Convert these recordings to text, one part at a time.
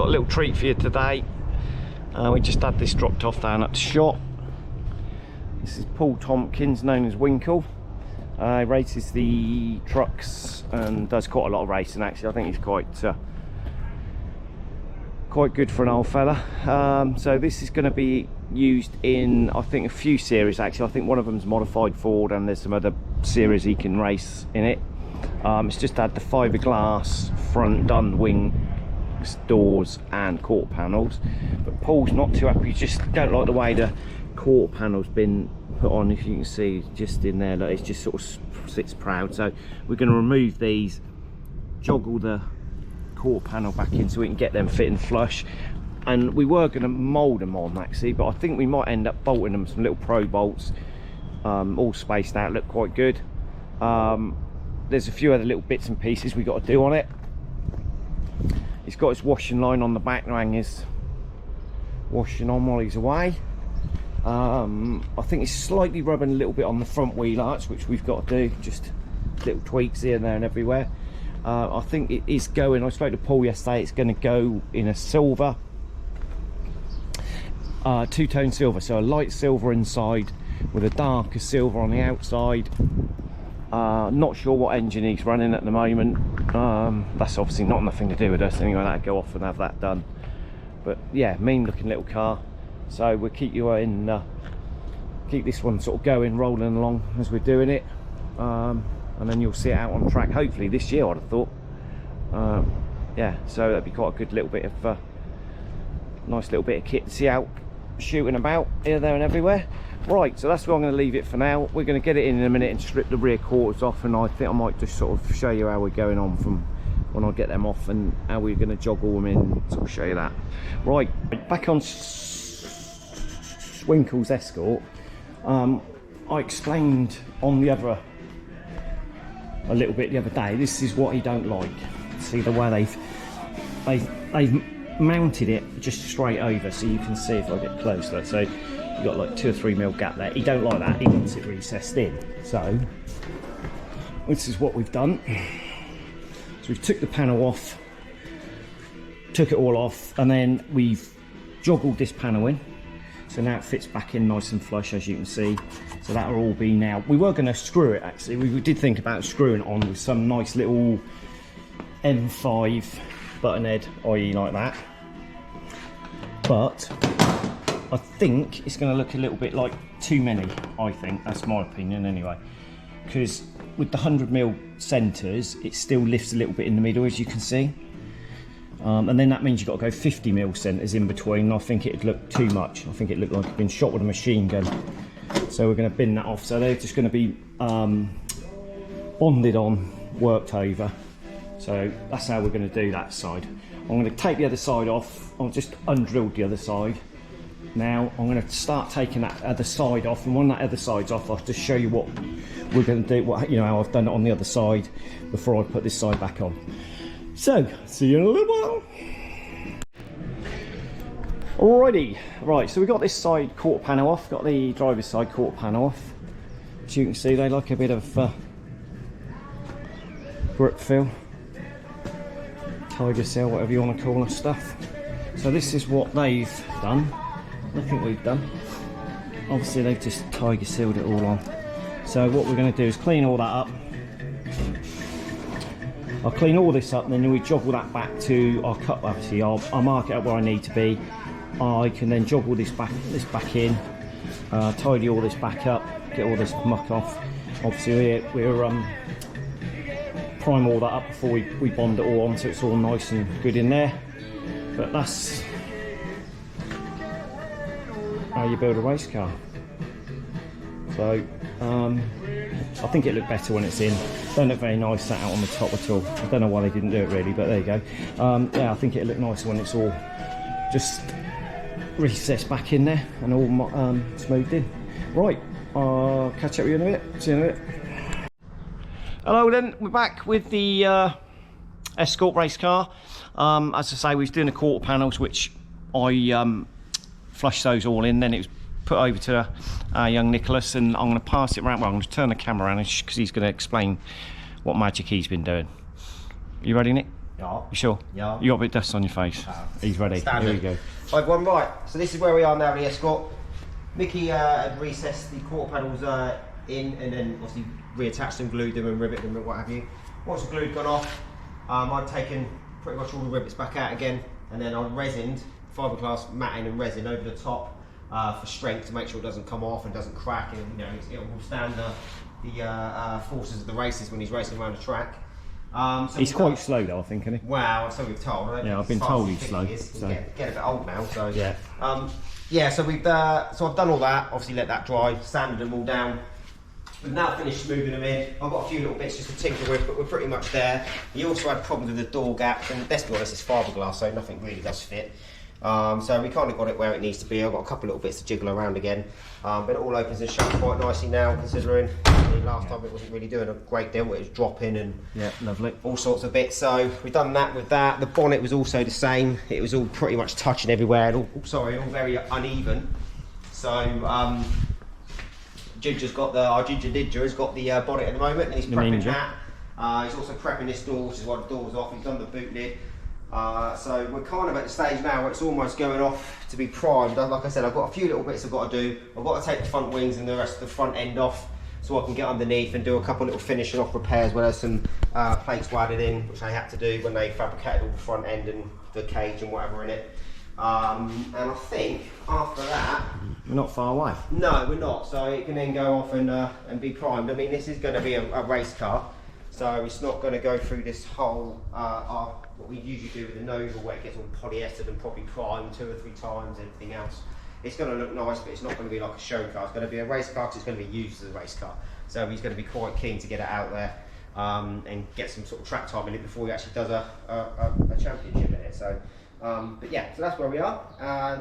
got a little treat for you today. We just had this dropped off down at the shop. This is Paul Tompkins, known as Winkle. He races the trucks and does quite a lot of racing actually. I think he's quite good for an old fella. So this is going to be used in, I think, a few series actually. I think one of them's modified Ford and there's some other series he can race in it. It's just had the fiberglass front done wing doors and quarter panels, but Paul's not too happy. He just don't like the way the quarter panel's been put on. If you can see just in there, like, it just sort of sits proud. So we're going to remove these, joggle the quarter panel back in so we can get them fitting flush. And we were going to mould them on actually, but I think we might end up bolting them some little pro bolts, all spaced out, look quite good. There's a few other little bits and pieces we got to do on it. He's got his washing line on the back, hang his washing on while he's away. I think he's slightly rubbing a little bit on the front wheel arch, which we've got to do, just little tweaks here and there and everywhere. I think it is going, I spoke to Paul yesterday, it's going to go in a silver, two-tone silver, so a light silver inside with a darker silver on the outside. Not sure what engine he's running at the moment. That's obviously not nothing to do with us anyway. That'll go off and have that done. But yeah, mean looking little car. So we'll keep you in, keep this one sort of going, rolling along as we're doing it, and then you'll see it out on track hopefully this year, I'd have thought. Yeah, so that'd be quite a good little bit of nice little bit of kit to see out shooting about here, there and everywhere. Right, so that's where I'm going to leave it for now. We're going to get it in a minute and strip the rear quarters off, and I think I might just sort of show you how we're going on from when I get them off and how we're going to joggle them in, sort of show you that. Right, back on Winkle's Escort. I explained on the other, a little bit the other day, this is what he don't like. See the way they've mounted it just straight over, so you can see if I get closer. So you've got like 2 or 3 mil gap there. He don't like that, he wants it recessed in. So this is what we've done. So we've took the panel off, took it all off, and then we've joggled this panel in. So now it fits back in nice and flush, as you can see. So that'll all be now. We were going to screw it actually. We did think about screwing it on with some nice little M5 button head, i.e. like that. But I think it's going to look a little bit like too many, I think. That's my opinion anyway. Because with the 100mm centres, it still lifts a little bit in the middle, as you can see. And then that means you've got to go 50mm centres in between. And I think it'd look too much. I think it looked like it'd been shot with a machine gun. So we're going to bin that off. So they're just going to be bonded on, worked over. So that's how we're going to do that side. I'm going to take the other side off. I'll just undrill the other side. Now I'm going to start taking that other side off, and when that other side's off, I'll just show you what we're going to do, what, you know, how I've done it on the other side before I put this side back on. So see you in a little while. Alrighty, right, so we got this side quarter panel off, got the driver's side quarter panel off. As you can see, they like a bit of grip feel, tiger seal, whatever you want to call the stuff. So this is what they've done. Nothing we've done. Obviously they've just tiger sealed it all on. So what we're going to do is clean all that up. I'll clean all this up, and then we joggle that back to our cut. Obviously I'll mark it up where I need to be. I can then joggle this back in, tidy all this back up, get all this muck off. Obviously we're prime all that up before we bond it all on, so it's all nice and good in there. But that's how you build a race car. So I think it looked better when it's in. Don't look very nice sat out on the top at all. I don't know why they didn't do it really, but there you go. Yeah, I think it'll look nicer when it's all just recessed back in there and all smoothed in. Right, I'll catch up with you in a bit. See you in a bit. Hello then, we're back with the Escort race car. As I say, we was doing the quarter panels, which I flushed those all in, then it was put over to young Nicholas, and I'm going to pass it around. Well, I'm going to turn the camera around because he's going to explain what magic he's been doing. You ready, Nick? Yeah. You sure? Yeah. You got a bit of dust on your face. He's ready. Standard. Here we go. Right, everyone, right. So this is where we are now, the Escort. Mickey had recessed the quarter panels in, and then obviously reattached them, glued them and riveted them and what have you. Once the glue'd gone off, I'd taken pretty much all the rivets back out again, and then I'd resined fiberglass matting and resin over the top for strength to make sure it doesn't come off and doesn't crack, and you know it will stand the forces of the races when he's racing around the track. So he's quite slow though, I think, isn't he? Wow, so we've told. Yeah, I've been told he's slow. So. Get a bit old now, so yeah. Yeah, so we've so I've done all that. Obviously, let that dry, sanded them all down. We've now finished smoothing them in. I've got a few little bits just to tinker with, but we're pretty much there. He also had problems with the door gaps, and let's be honest, it's fiberglass, so nothing really does fit. So we kind of got it where it needs to be. I've got a couple little bits to jiggle around again, but it all opens and shuts quite nicely now, considering the last time it wasn't really doing a great deal. It was dropping and lovely, all sorts of bits. So we've done that with that. The bonnet was also the same. It was all pretty much touching everywhere, and all very uneven. So Ginger's got our Ginger Ninja has got the bonnet at the moment, and he's prepping that. He's also prepping this door, which is why the door was off. He's done the boot lid. So we're kind of at the stage now where it's almost going off to be primed. Like I said, I've got a few little bits I've got to do. I've got to take the front wings and the rest of the front end off so I can get underneath and do a couple little finishing off repairs where there's some plates added in, which I had to do when they fabricated all the front end and the cage and whatever in it. And I think after that... We're not far away. No, we're not. So it can then go off and be primed. I mean, this is going to be a race car. So it's not going to go through this whole, what we usually do with the Nova, where it gets all polyestered and probably primed 2 or 3 times, everything else. It's going to look nice, but it's not going to be like a show car. It's going to be a race car because it's going to be used as a race car. So he's going to be quite keen to get it out there and get some sort of track time in it before he actually does a championship in it. So, but yeah, so that's where we are,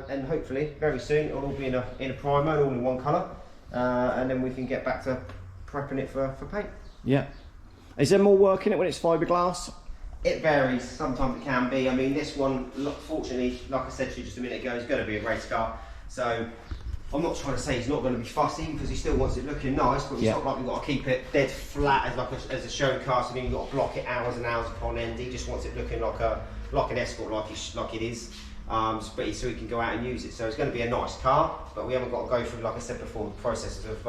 and hopefully very soon it'll all be in a primer, all in one colour, and then we can get back to prepping it for paint. Yeah. Is there more work in it when it's fiberglass? It varies. Sometimes it can be. I mean, this one, fortunately, like I said to you just a minute ago, is going to be a race car. So I'm not trying to say he's not going to be fussy, because he still wants it looking nice, but it's not like we've got to keep it dead flat as a show car, so then you've got to block it hours and hours upon end. He just wants it looking like an Escort, like it is. So he can go out and use it. So it's going to be a nice car, but we haven't got to go through, like I said before, the processes of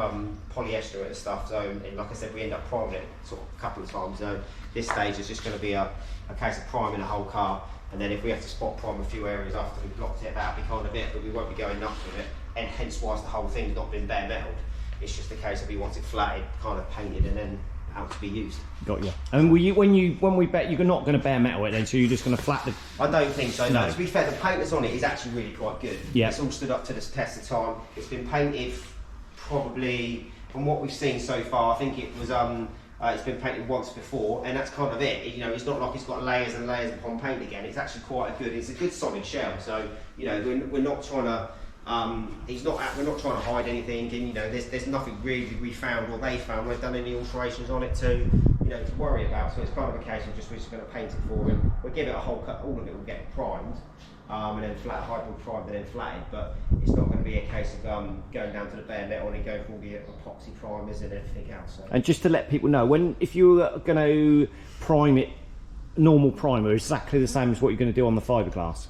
polyester and stuff. So, and like I said, we end up priming it sort of a couple of times. So this stage is just going to be a case of priming the whole car, and then if we have to spot prime a few areas after we've blocked it, that'll be kind of it. But we won't be going nuts with it, and hence why the whole thing's not been bare metaled. It's just a case of he wants it flatted, kind of painted, and then out to be used. Got you. And when we bet you're not going to bare metal it then, so you're just going to flat the... I don't think so, no. To be fair, the paint that's on it is actually really quite good. Yeah. It's all stood up to this test of time. It's been painted probably, from what we've seen so far, I think it was it's been painted once before, and that's kind of it. You know, it's not like it's got layers and layers upon paint again. It's actually quite it's a good solid shell. So, you know, we're not trying to we're not trying to hide anything, and you know, there's nothing really we found or they found. We've done any alterations on it to worry about. So it's kind of a case of we're just going to paint it for him. We'll give it a whole cut, all of it will get primed, and then hybrid primed and then flatted. But it's not going to be a case of going down to the bare metal and going for all the epoxy primers and everything else. So. And just to let people know, if you're going to prime it, normal primer exactly the same as what you're going to do on the fiberglass.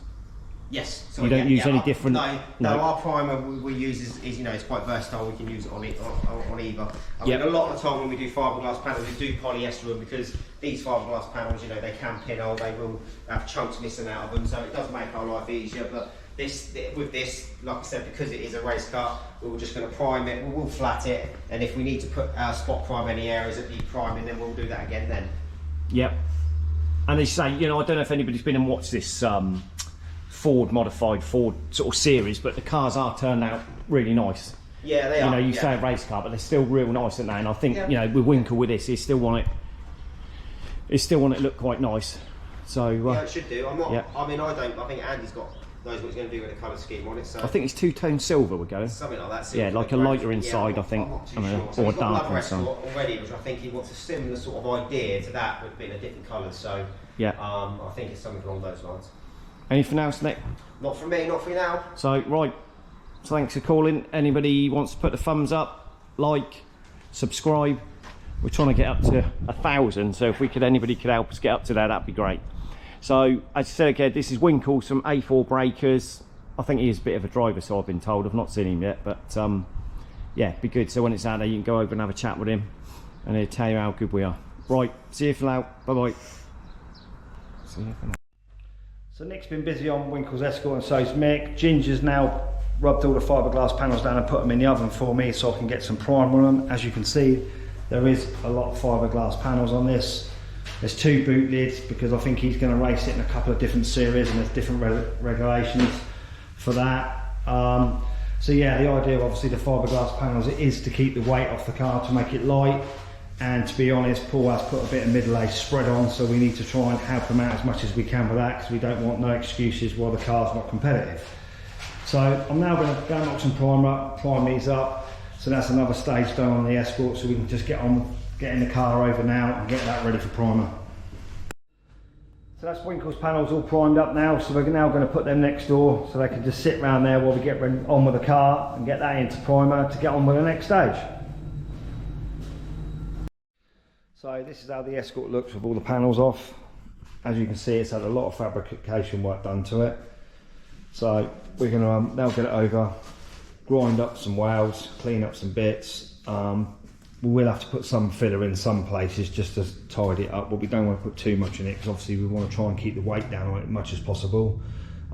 Yes. So you don't use any different. No, our primer we use is it's quite versatile. We can use it on either. I mean, a lot of the time when we do fiberglass panels, we do polyester them, because these fiberglass panels, you know, they can pinhole, they will have chunks missing out of them, so it does make our life easier. But with this, like I said, because it is a race car, we're just going to prime it. We'll flat it, and if we need to put spot prime any areas that need priming, then we'll do that again then. Yep. And they say, you know, I don't know if anybody's been and watched this modified Ford sort of series, but the cars are turned out really nice. Yeah, they are. You know, you say a race car, but they're still real nice, aren't they? And I think, you know, with Winkle with this, he still want it to look quite nice. So yeah, it should do. I'm not. Yeah. I mean, I think Andy's knows what he's going to do with the colour scheme on it. So I think it's two-tone silver we're going. Something like that. Yeah, like a lighter inside, I think, or a darker inside. Already, which I think he wants a similar sort of idea to that, but in a different colour. So yeah, I think it's something along those lines. Anything else, Nick? Not from me, not for you now. So, right, thanks for calling. Anybody wants to put the thumbs up, like, subscribe. We're trying to get up to 1,000, so if anybody could help us get up to that, that'd be great. So as I said again, this is Winkle, some A4 breakers. I think he is a bit of a driver, so I've been told. I've not seen him yet, but yeah, be good. So when it's out there, you can go over and have a chat with him, and he'll tell you how good we are. Right, see you for now. Bye bye. See you for now. So Nick's been busy on Winkle's Escort, and so is Mick. Ginger's now rubbed all the fiberglass panels down and put them in the oven for me so I can get some primer on them. As you can see, there is a lot of fiberglass panels on this. There's 2 boot lids because I think he's going to race it in a couple of different series, and there's different regulations for that. So yeah, the idea of obviously the fiberglass panels is to keep the weight off the car, to make it light. And to be honest, Paul has put a bit of middle-aged spread on, so we need to try and help him out as much as we can with that, because we don't want no excuses while the car's not competitive. So I'm now going to go and knock some primer up, prime these up. So that's another stage done on the Escort, so we can just get on getting the car over now and get that ready for primer. So that's Winkle's panels all primed up now, so we're now going to put them next door so they can just sit around there while we get on with the car and get that into primer to get on with the next stage. So this is how the Escort looks with all the panels off. As you can see, it's had a lot of fabrication work done to it. So we're going to now get it over, grind up some wales, clean up some bits. We will have to put some filler in some places just to tidy it up, but we don't want to put too much in it because obviously we want to try and keep the weight down on it as much as possible.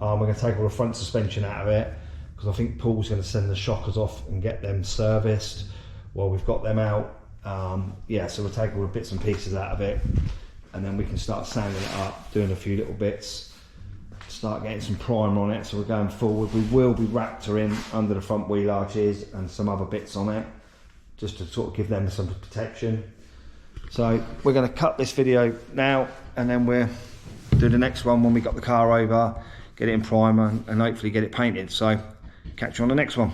We're going to take all the front suspension out of it because I think Paul's going to send the shockers off and get them serviced while we've got them out. Yeah, so we'll take all the bits and pieces out of it, and then we can start sanding it up, doing a few little bits, start getting some primer on it. So we're going forward. We will be Raptoring under the front wheel arches and some other bits on it, just to sort of give them some protection. So we're going to cut this video now, and then we'll do the next one when we got the car over, get it in primer, and hopefully get it painted. So catch you on the next one.